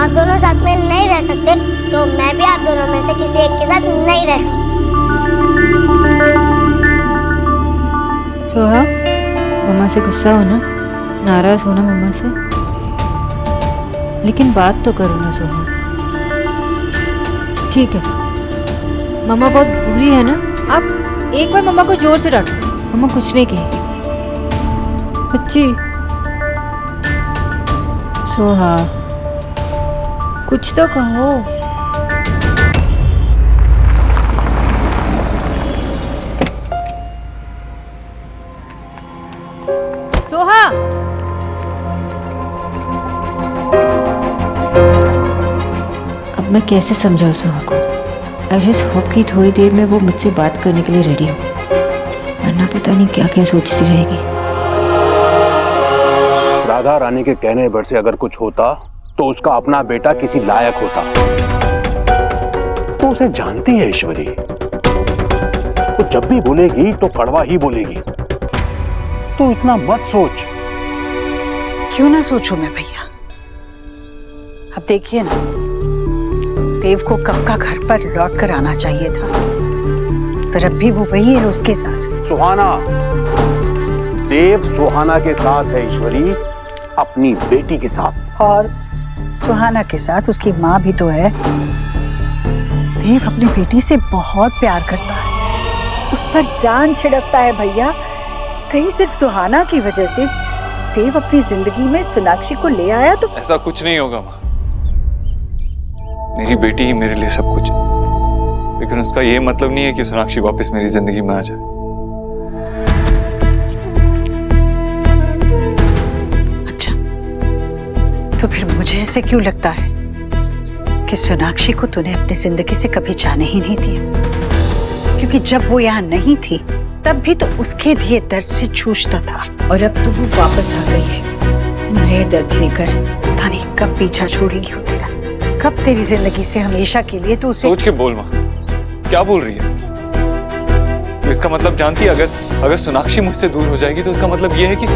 आप दोनों साथ में नहीं रह सकते तो मैं भी आप दोनों में से किसी एक के साथ नहीं रह सकती। सोहा, मम्मा से गुस्सा हो ना, नाराज हो ना मम्मा से, लेकिन बात तो करो ना सोहा। ठीक है, मम्मा बहुत बुरी है ना, आप एक बार मम्मा को जोर से डांटो, मम्मा कुछ नहीं कहेगी। बच्ची सोहा, कुछ तो कहो। सोहा, अब मैं कैसे समझाऊं सोहा को? आई जस्ट होप कि थोड़ी देर में वो मुझसे बात करने के लिए रेडी हो, वरना पता नहीं क्या क्या सोचती रहेगी। राधा रानी के कहने भर से अगर कुछ होता तो उसका अपना बेटा किसी लायक होता। तो उसे जानती है ईश्वरी, तो जब भी बोलेगी तो कड़वा ही बोलेगी। तो इतना मत सोच। क्यों ना सोचूं मैं भैया? अब देखिए ना, देव को कब का घर पर लौट कर आना चाहिए था, पर अब भी वो वही है उसके साथ। सुहाना, देव सुहाना के साथ है ईश्वरी, अपनी बेटी के साथ। और सुहाना के साथ उसकी माँ भी तो है। देव अपनी बेटी से बहुत प्यार करता है, उस पर जान छिड़कता है भैया। कहीं सिर्फ सुहाना की वजह से देव अपनी जिंदगी में सोनाक्षी को ले आया तो? ऐसा कुछ नहीं होगा माँ, मेरी बेटी ही मेरे लिए सब कुछ है, लेकिन उसका ये मतलब नहीं है कि सोनाक्षी वापस मेरी जिंदगी में आ जाए। अच्छा, तो फिर मुझे ऐसे क्यों लगता है कि सोनाक्षी को तूने अपनी जिंदगी से कभी जाने ही नहीं दिया? क्योंकि जब वो यहाँ नहीं थी तब भी तो उसके दिए दर्द से जूझता था, और अब तो वो वापस आ गई है नए दर्द लेकर। पता नहीं कब पीछा छोड़ेगी वो तेरा, कब तेरी जिंदगी से हमेशा के लिए तू उसे। सोच के बोल माँ, क्या बोल रही है तो? इसका मतलब जानती है, अगर सोनाक्षी मुझसे दूर हो जाएगी तो इसका मतलब ये है कि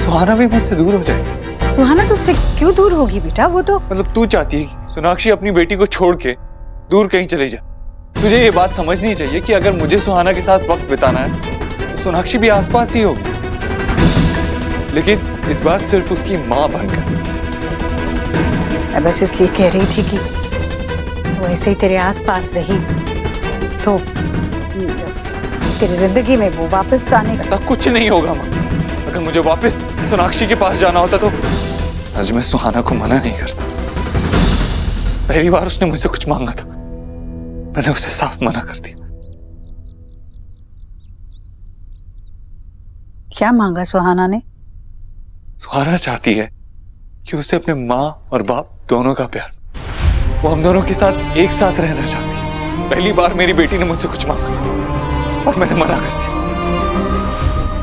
सुहाना भी मुझसे दूर हो जाएगी। सुहाना तुझसे क्यों दूर होगी बेटा? वो तो मतलब तू चाहती है कि सोनाक्षी अपनी बेटी को छोड़ के दूर कहीं चली जाए। तुझे ये बात समझनी चाहिए कि अगर मुझे सुहाना के साथ वक्त बिताना है तो सोनाक्षी भी आसपास ही होगी, लेकिन इस बार सिर्फ उसकी माँ बनकर। मैं बस इसलिए कह रही थी कि वो ऐसे ही तेरे आसपास रही तो तेरी जिंदगी में वो वापस आने। ऐसा कुछ नहीं होगा माँ, अगर मुझे वापस सोनाक्षी के पास जाना होता तो आज मैं सुहाना को मना नहीं करता। पहली बार उसने मुझसे कुछ मांगा था, मैंने उसे साफ मना कर दिया। क्या मांगा सुहाना ने? सुहाना चाहती है कि उसे अपने माँ और बाप दोनों का प्यार, वो हम दोनों के साथ एक साथ रहना चाहती है। पहली बार मेरी बेटी ने मुझसे कुछ मांगा और मैंने मना कर दिया।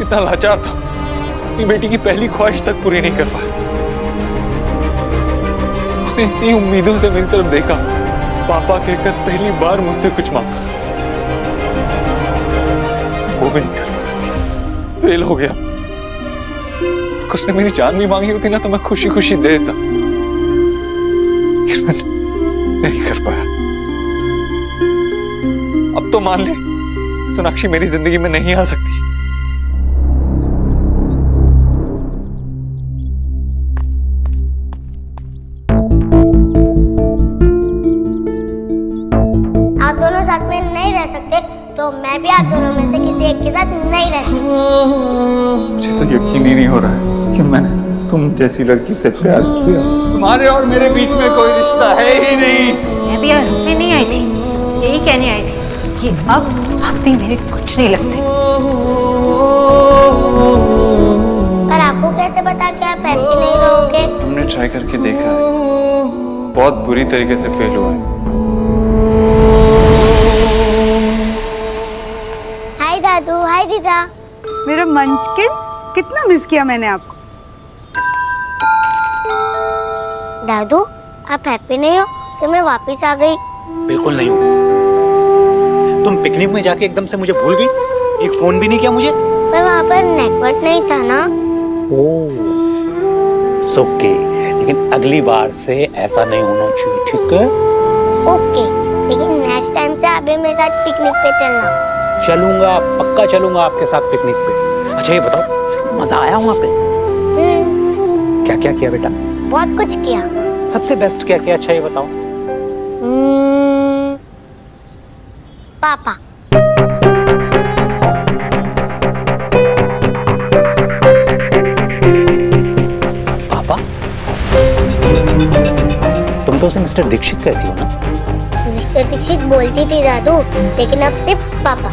इतना लाचार था, अपनी बेटी की पहली ख्वाहिश तक पूरी नहीं कर पाया। उसने इतनी उम्मीदों से मेरी तरफ देखा, पापा कहकर पहली बार मुझसे कुछ मांगा, वो भी नहीं कर पाया, फेल हो गया। उसने मेरी जान भी मांगी होती ना तो मैं खुशी खुशी दे देता, लेकिन मैं नहीं कर पाया। अब तो मान ले, सोनाक्षी मेरी जिंदगी में नहीं आ सकती। आप दोनों साथ में नहीं रह सकते तो मैं भी आप दोनों में से किसी एक के साथ नहीं रह सकती। मुझे तो यकीन ही नहीं हो रहा है कि मैंने तुम जैसी लड़की से प्यार किया। तुम्हारे और मेरे बीच में कोई रिश्ता है ही नहीं। मैं भी मैं नहीं आई थी, यही कहने आई थी कि अब आप भी मेरे कुछ नहीं लगते। पर आपको कैसे पता कि आप हैप्पी नहीं रहोगे? हमने ट्राई करके देखा है, बहुत बुरी तरीके से फेल हुआ है। हाय दादू, हाय दीदा। मेरा मंचकिन, कितना मिस किया मैंने आपको। दादू, आप हैप्पी नहीं हो तो मैं वापस आ गई? बिल्कुल नहीं हूँ। तुम पिकनिक में जाके एकदम से मुझे भूल गई, एक फोन भी नहीं किया मुझे। पर वहाँ पर नेटवर्क नहीं था ना। ओह, इट्स ओके, लेकिन अगली बार से ऐसा नहीं होना चाहिए, ठीक है? ओके, लेकिन नेक्स्ट टाइम से अभी मेरे साथ पिकनिक पे चलना। चलूंगा, पक्का चलूंगा आपके साथ पिकनिक पे। अच्छा ये बताओ, मजा आया वहाँ पे? क्या क्या किया बेटा? बहुत कुछ किया। सबसे बेस्ट क्या किया, अच्छा ये बताओ। पापा। पापा? तुम तो उसे मिस्टर दीक्षित कहती हो ना? मिस्टर दीक्षित बोलती थी दादू, लेकिन अब सिर्फ पापा।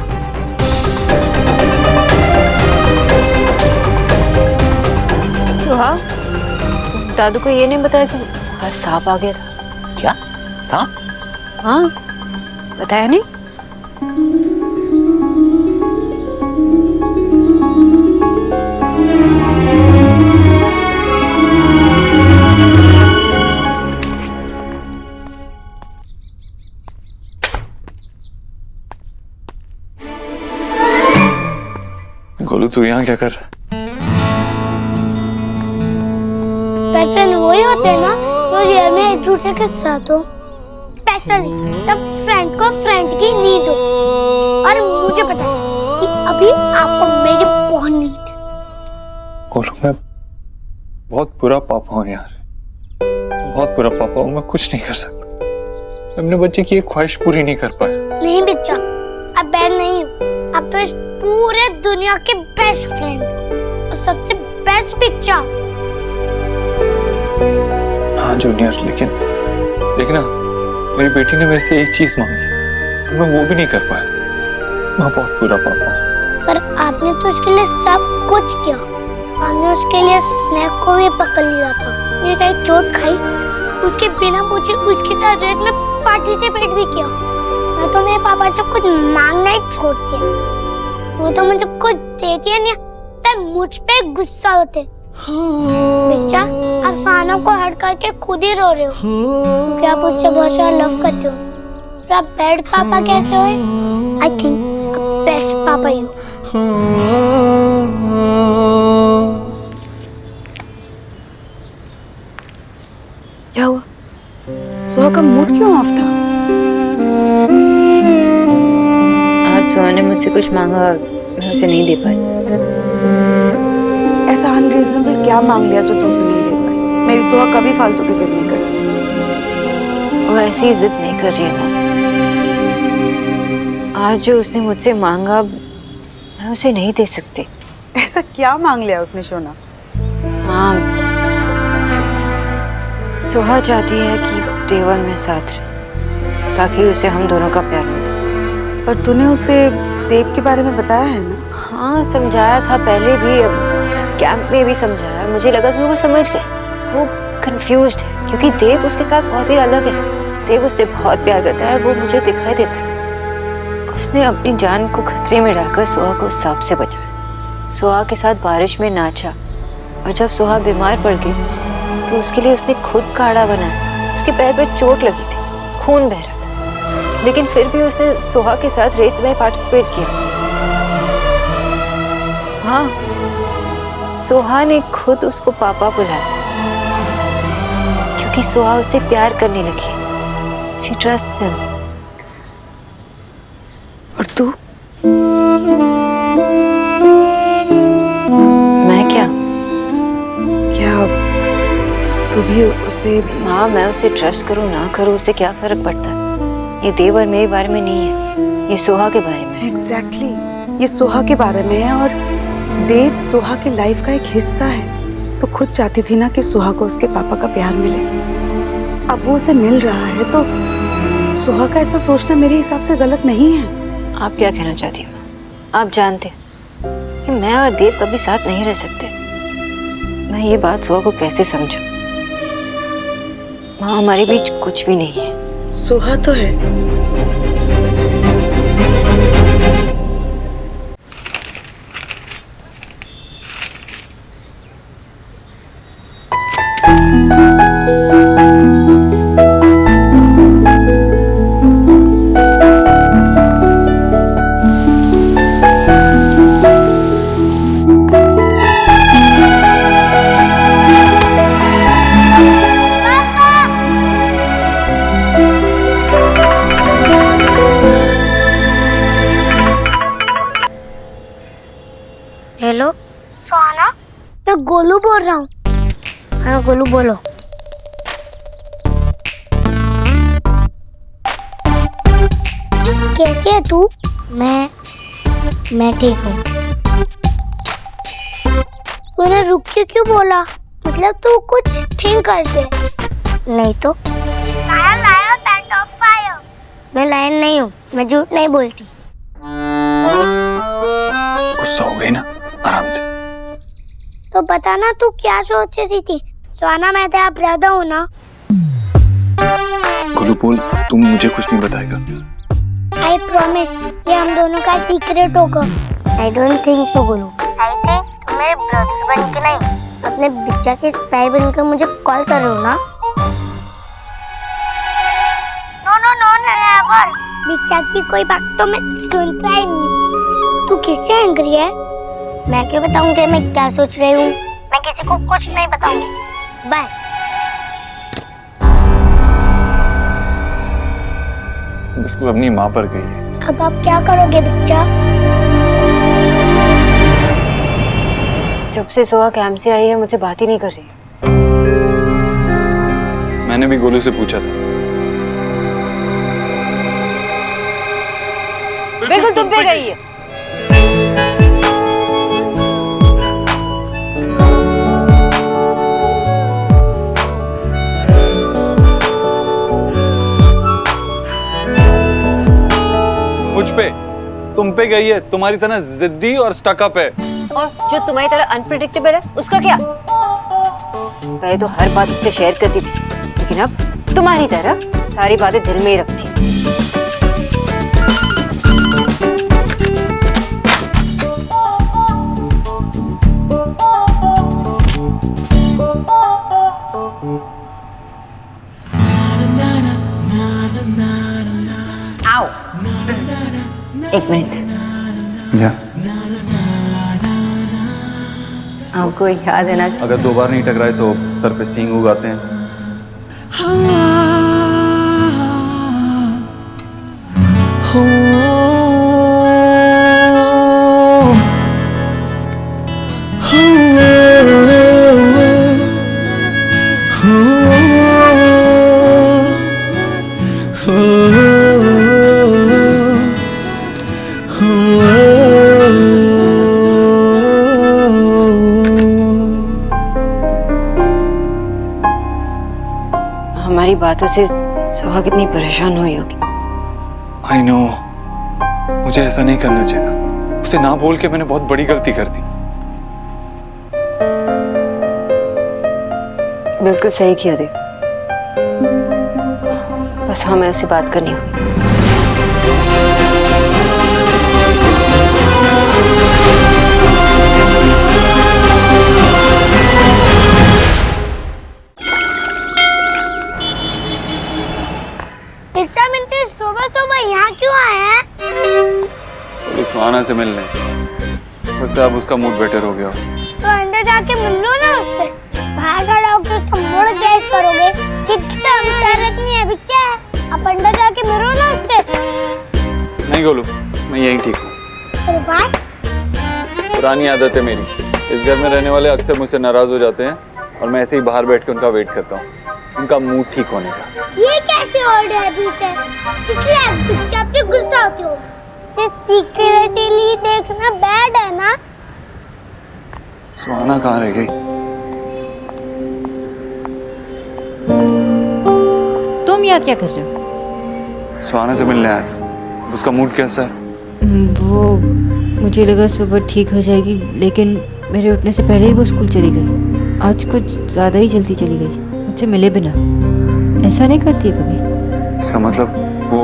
सुहा, दादू को ये नहीं बताया कि वहाँ सांप आ गया था? क्या सांप? हाँ, बताया नहीं? गोलू तू यहाँ क्या कर रहा है? फ्रेंड वही होते हैं ना जो रियल में एक दूसरे के साथ हो, स्पेशली तब फ्रेंड को फ्रेंड की नीड हो। और मुझे पता है कि अभी आपको मेरी बहुत नीड है। गोलू मैं बहुत बुरा पापा हूँ यार, बहुत बुरा पापा हूँ। मैं कुछ नहीं कर सकता, अपने बच्चे की एक ख्वाहिश पूरी नहीं कर पाया। नहीं बच्चा, अब बैड नहीं हो। अब तो इस पूरे दुनिया के बेस्ट फ्रेंड हो और सबसे बेस्ट बच्चा। हाँ जूनियर, लेकिन देखना मेरी बेटी ने मेरे से एक चीज मांगी, मैं वो भी नहीं कर पाया। मैं बहुत बुरा पापा हूँ। पर आपने तो उसके लिए सब कुछ किया। आपने उसके लिए स्नेक को भी पकड़ लिया था, ये चाहे चोट खाई, उसके बिना पूछे उसके साथ रेत में पार्टिसिपेट भी किया। मैं तो मेरे पापा से कुछ मांगना ही छोड़ दिया। वो तो मुझे कुछ देती है नहीं, तब मुझ पे गुस्सा होते। बच्चा, आप सानव को हट करके खुद ही रो रहे हो क्योंकि आप उससे बहुत सारा लव करते हो। तो आप बैड पापा कैसे हो? आई थिंक बेस्ट पापा ही हो। क्या हुआ? सुहा का मूड क्यों ऑफ था? आज सुहा ने मुझसे कुछ मांगा, मैं उसे नहीं दे पाई। ऐसा अनरीजनेबल क्या मांग लिया जो तुमसे नहीं दे पाई? मेरी सुहा कभी फालतू की जिद नहीं करती। वो ऐसी जिद नहीं कर रही है माँ। आज जो उसने मुझसे मांगा मैं उसे नहीं दे सकती। ऐसा क्या मांग लिया उसने शोना? हाँ, सुहा चाहती है कि देवर में साथ रहे ताकि उसे हम दोनों का प्यार मिले। पर तूने उसे देव के बारे में बताया है ना? हाँ समझाया था पहले भी, कैंप में भी समझाया। मुझे लगा कि वो समझ गए। वो कंफ्यूज्ड है क्योंकि देव उसके साथ बहुत ही अलग है। देव उससे बहुत प्यार करता है, वो मुझे दिखाई देता है। उसने अपनी जान को खतरे में डालकर सुहा को सांप से बचाया। सुहा के साथ बारिश में नाचा और जब सुहा बीमार पड़ गई तो उसके लिए उसने खुद काढ़ा बनाया। उसके पैर पर चोट लगी थी, खून बह रहा था, लेकिन फिर भी उसने सुहा के साथ रेस में पार्टिसिपेट किया। हाँ, सुहा ने खुद उसको पापा बुलाया क्योंकि सुहा उसे प्यार करने लगी। She trusts him. और तू? मैं क्या तू भी उसे? माँ, मैं उसे ट्रस्ट करूँ ना करूँ उससे क्या फर्क पड़ता है? ये देव और मेरे बारे में नहीं है, ये सुहा के बारे में। एग्जैक्टली, ये सुहा के बारे में है और देव सुहा की लाइफ का एक हिस्सा है। तो खुद चाहती थी ना कि सुहा को उसके पापा का प्यार मिले। अब वो उसे मिल रहा है तो सुहा का ऐसा सोचना मेरे हिसाब से गलत नहीं है। आप क्या कहना चाहती हैं? आप जानते हैं कि मैं और देव कभी साथ नहीं रह सकते। मैं ये बात सुहा को कैसे समझूं? माँ, हमारे बीच कुछ भी नहीं है। सुहा तो है। बोल रहा हूँ। हाँ गोलू बोलो। कैसी है तू? मैं ठीक हूँ। तूने रुक के क्यों बोला? मतलब तू कुछ थिंक करते? नहीं तो। लाया पैंट ऑफ फायर। मैं लायन नहीं हूँ, मैं झूठ नहीं बोलती। गुस्सा हो गई ना, आराम से। तो बता ना तू क्या सोच रही थी? स्वाना मैं तेरा ब्रदर हूँ ना। गोलू बोल, तुम मुझे कुछ नहीं बताएगा। आई प्रॉमिस, ये हम दोनों का सीक्रेट होगा। I don't think so Golu. ऐसे तुम मेरे ब्रदर बन के नहीं, अपने बिच्चा के स्पाई बनकर मुझे कॉल कर रहे हो ना? No never. बिच्चा की कोई बात तो मैं सुनता ही नहीं। तू किससे एंग्री है? मैं क्या बताऊंगी मैं क्या सोच रही हूँ? मैं किसी को कुछ नहीं बताऊंगी। बाय। बिल्कुल अपनी माँ पर गई है। अब आप क्या करोगे बिच्चा? जब से सोहा कैंप से आई है मुझसे बात ही नहीं कर रही। मैंने भी गोलू से पूछा था। बिल्कुल तुम पे गई है। मुझ पे, तुम पे गई है। तुम्हारी तरह जिद्दी और स्टकअप है। और जो तुम्हारी तरह अनप्रेडिक्टेबल है उसका क्या? पहले तो हर बात उससे शेयर करती थी, लेकिन अब तुम्हारी तरह सारी बातें दिल में ही रखती। आओ, एक मिनट। क्या? आपको याद है ना? अगर 2 बार नहीं टकराए तो सर पे सींग उगाते हैं। हमारी बातों से सोहा कितनी परेशान हुई होगी। I know, मुझे ऐसा नहीं करना चाहिए था। उसे ना बोल के मैंने बहुत बड़ी गलती कर दी। बिल्कुल सही किया दे। बस हमें उससे बात करनी होगी। सुबह यहाँ क्यों आए हैं? सुहाना से मिलने। लगता है अब उसका मूड बेटर हो गया। तो अंदर जाके मिल लो ना उससे। बाहर खड़ा होकर उसका मूड कैसे करोगे? कितना शरारत नहीं है बिच्चा। आप अंदर जाके मिलो ना उससे। नहीं गोलू, मैं यहीं ठीक हूँ। अरे वाह। पुरानी आदत है मेरी। इस घर में रहने वाले अक्सर मुझसे नाराज हो जाते हैं और मैं ऐसे ही बाहर बैठ के उनका वेट करता हूँ, उनका मूड ठीक होने का। ये कैसी ओल्ड हैबिट है? इसलिए बिच्चा आपसे गुस्सा होती हो। ये सीक्रेटली देखना बैड है ना? सुहाना कहाँ रह गई? तुम यहाँ क्या कर रहे हो? सुहाना से मिलने आया था। उसका मूड कैसा है? वो मुझे लगा सुबह ठीक हो जाएगी, लेकिन मेरे उठने से पहले ही वो स्कूल चली गई। आज कुछ ज्यादा ही जल्दी चली गई, मुझसे मिले बिना। ऐसा नहीं करती है कभी। इसका मतलब वो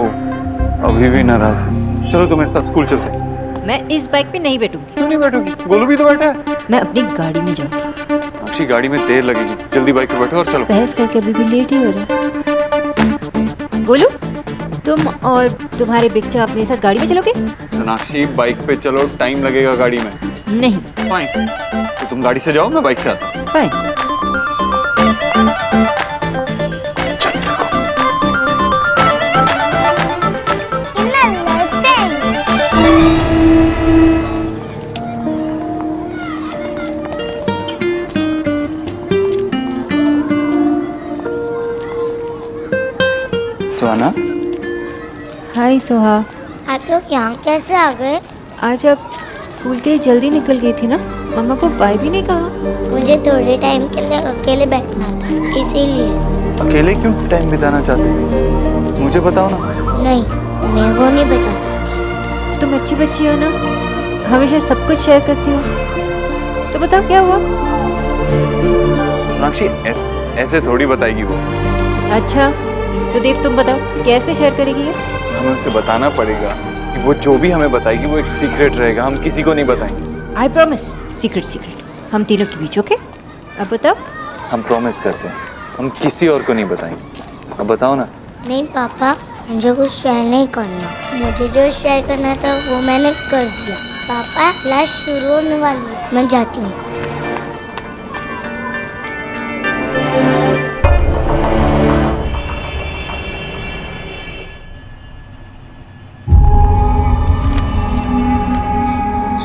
अभी भी नाराज है। चलो तो मेरे साथ स्कूल चलते हैं। मैं इस बाइक पे नहीं बैठूंगी। क्यों नहीं बैठोगी? गोलू भी तो बैठा है। मैं अपनी गाड़ी में जाऊंगी। अच्छी गाड़ी में देर लगेगी, जल्दी बाइक पे बैठो और चलो। बहस करके अभी भी लेट ही हो रहा है। गोलू, तुम और तुम्हारे बिच्चा अपने साथ गाड़ी में चलोगे? सोनाक्षी, बाइक पे चलो, टाइम लगेगा गाड़ी में। नहीं। फाइन, तो तुम गाड़ी से जाओ, मैं बाइक से आता हूँ। फाइन। सुहाना। हाय सोहा। आप लोग यहाँ कैसे आ गए? आज आप स्कूल के लिए जल्दी निकल गई थी ना, मम्मा को बाय भी नहीं कहा। मुझे थोड़े टाइम के लिए अकेले बैठना था, इसीलिए। अकेले क्यों टाइम बिताना चाहती थी? मुझे बताओ ना। नहीं, मैं वो नहीं बता सकती। तुम अच्छी बच्ची हो ना, हमेशा सब कुछ शेयर करती हो। तो बताओ क्या हुआ? सोनाक्षी ऐसे थोड़ी बताएगी वो। अच्छा तो देव तुम बताओ कैसे शेयर करेगी ये? हमें उसे बताना पड़ेगा कि वो जो भी हमें बताएगी वो एक सीक्रेट रहेगा, हम किसी को नहीं बताएंगे। आई प्रॉमिस, सीक्रेट हम तीनों के बीच। ओके अब बताओ। हम प्रॉमिस करते हैं, हम किसी और को नहीं बताएंगे। अब बताओ ना। नहीं पापा, मुझे कुछ शेयर नहीं करना। मुझे जो शेयर करना था वो मैंने कर दिया। पापा क्लास शुरू होने वाली है, मैं जाती हूँ।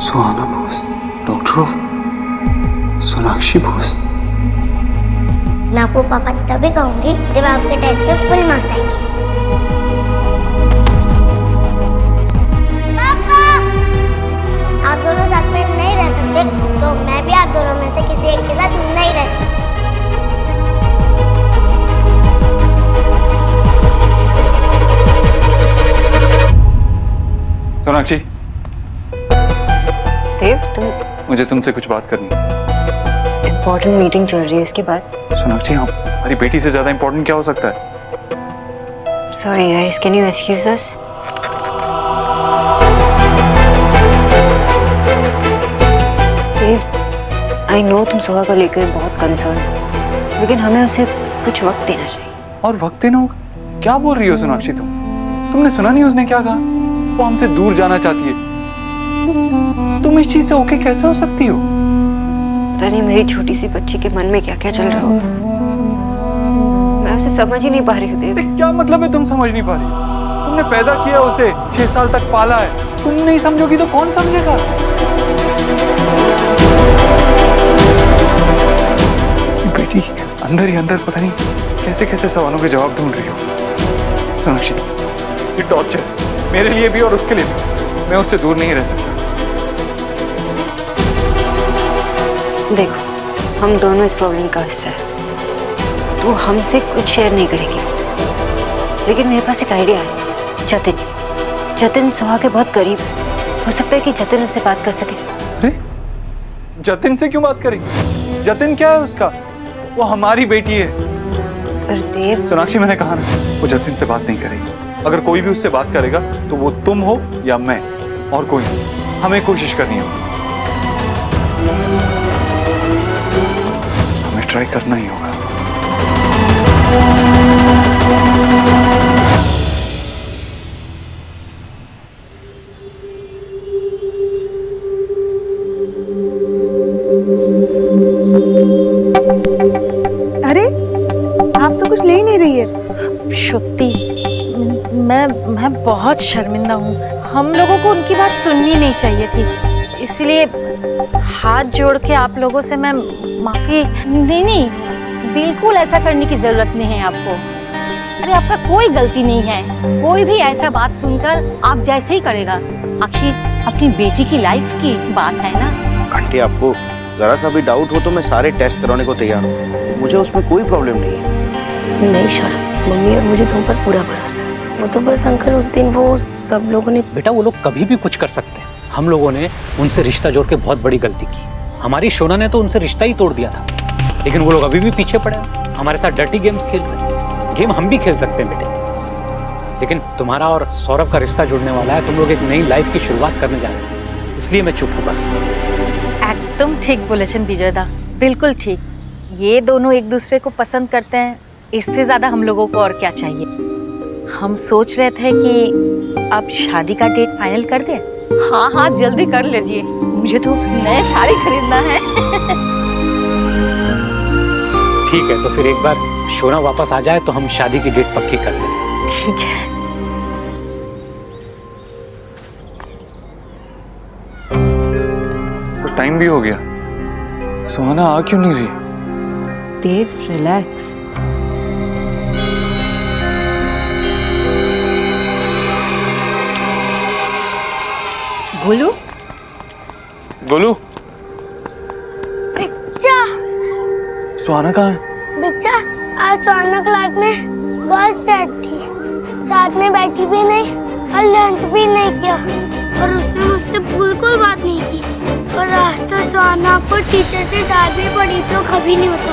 सुहाना बोस, डॉक्टर ऑफ सोनाक्षी बोस। मैं आपको पापा तभी कहूँगी जब आपके टेस्ट में फुल मार्क्स आएंगे। पापा, आप दोनों साथ में नहीं रह सकते, तो मैं भी आप दोनों में से किसी एक के साथ नहीं रह सकती। सोनाक्षी, देव तुम, मुझे तुमसे कुछ बात करनी है। इम्पोर्टेंट मीटिंग चल रही है, इसके बाद। सोनाक्षी, हमारी बेटी से ज्यादा इम्पोर्टेंट क्या हो सकता है? Sorry guys, can you excuse us? Dev, I know तुम सोहा को लेकर बहुत कंसर्न हो, लेकिन हमें उसे कुछ वक्त देना चाहिए। और वक्त देना होगा? क्या बोल रही हो सोनाक्षी तुमने सुना नहीं उसने क्या कहा? वो हमसे दूर जाना चाहती है। तुम इस चीज से ओके कैसे हो सकती हो? पता नहीं मेरी छोटी सी बच्ची के मन में क्या क्या चल रहा होगा। मैं उसे समझ ही नहीं पा रही हूँ देव। क्या मतलब है तुम समझ नहीं पा रही हो? तुमने पैदा किया उसे, 6 साल तक पाला है। तुम नहीं समझोगी तो कौन समझेगा? बेटी अंदर ही अंदर पता नहीं कैसे कैसे सवालों के जवाब ढूंढ रही हो। सोनाक्षी, ये टॉर्चर मेरे लिए भी और उसके लिए भी। मैं उससे दूर नहीं रह सकता। देखो, हम दोनों इस प्रॉब्लम का हिस्सा है। तू हमसे कुछ शेयर नहीं करेगी, लेकिन मेरे पास एक आइडिया है। जतिन सोहा के बहुत करीब है। हो सकता है कि जतिन उससे बात कर सके। अरे जतिन से क्यों बात करेगी? जतिन क्या है उसका? वो हमारी बेटी है। पर देव, सोनाक्षी, मैंने कहा ना, वो जतिन से बात नहीं करेगी। अगर कोई भी उससे बात करेगा तो वो तुम हो या मैं, और कोई नहीं। हमें कोशिश करनी होगी, हमें ट्राई करना ही होगा। अरे आप तो कुछ ले ही नहीं रही है। शुक्ति, मैं बहुत शर्मिंदा हूँ। हम लोगों को उनकी बात सुननी नहीं चाहिए थी, इसलिए हाथ जोड़ के आप लोगों से मैं माफी। नहीं, बिल्कुल ऐसा करने की जरूरत नहीं है आपको। अरे आपका कोई गलती नहीं है। कोई भी ऐसा बात सुनकर आप जैसे ही करेगा। आखिर अपनी बेटी की लाइफ की बात है ना। आंटी, आपको जरा सा भी डाउट हो तो मैं सारे टेस्ट कराने को तैयार हूँ। मुझे उसमें कोई प्रॉब्लम नहीं है। नहीं शौरभ, मम्मी और मुझे तुम पर पूरा भरोसा है। वो तो बस अंकल उस दिन वो सब लोगों ने। बेटा, वो लोग कभी भी कुछ कर सकते हैं। हम लोगों ने उनसे रिश्ता जोड़ के बहुत बड़ी गलती की। हमारी शोना ने तो उनसे रिश्ता ही तोड़ दिया था, लेकिन वो लोग अभी भी पीछे पड़े हैं। हमारे साथ डर्टी गेम्स खेल रहे हैं। गेम हम भी खेल सकते हैं बेटे, लेकिन तुम्हारा और सौरभ का रिश्ता जुड़ने वाला है। तुम लोग एक नई लाइफ की शुरुआत करने जा रहे हैं, इसलिए मैं चुप हूँ बस। एकदम ठीक बोले विजयदा, बिल्कुल ठीक। ये दोनों एक दूसरे को पसंद करते हैं, इससे ज्यादा हम लोगों को और क्या चाहिए। हम सोच रहे थे कि अब शादी का डेट फाइनल कर दें। हाँ, जल्दी कर लीजिए। मुझे तो नया साड़ी खरीदना है। ठीक है, तो फिर एक बार शोना वापस आ जाए तो हम शादी की डेट पक्की कर दें। ठीक है। तो टाइम भी हो गया। सुहाना आ क्यों नहीं रही? देव रिलैक्स। गोलू गोलू, बिच्चा सुहाना कहाँ है? बिच्चा आज सुहाना क्लास में बहुत सैड थी, साथ में बैठी भी नहीं और लंच भी नहीं किया और उसने मुझसे बिल्कुल बात नहीं की और आज तो सुहाना को टीचर से डांट भी पड़ी तो कभी नहीं होता।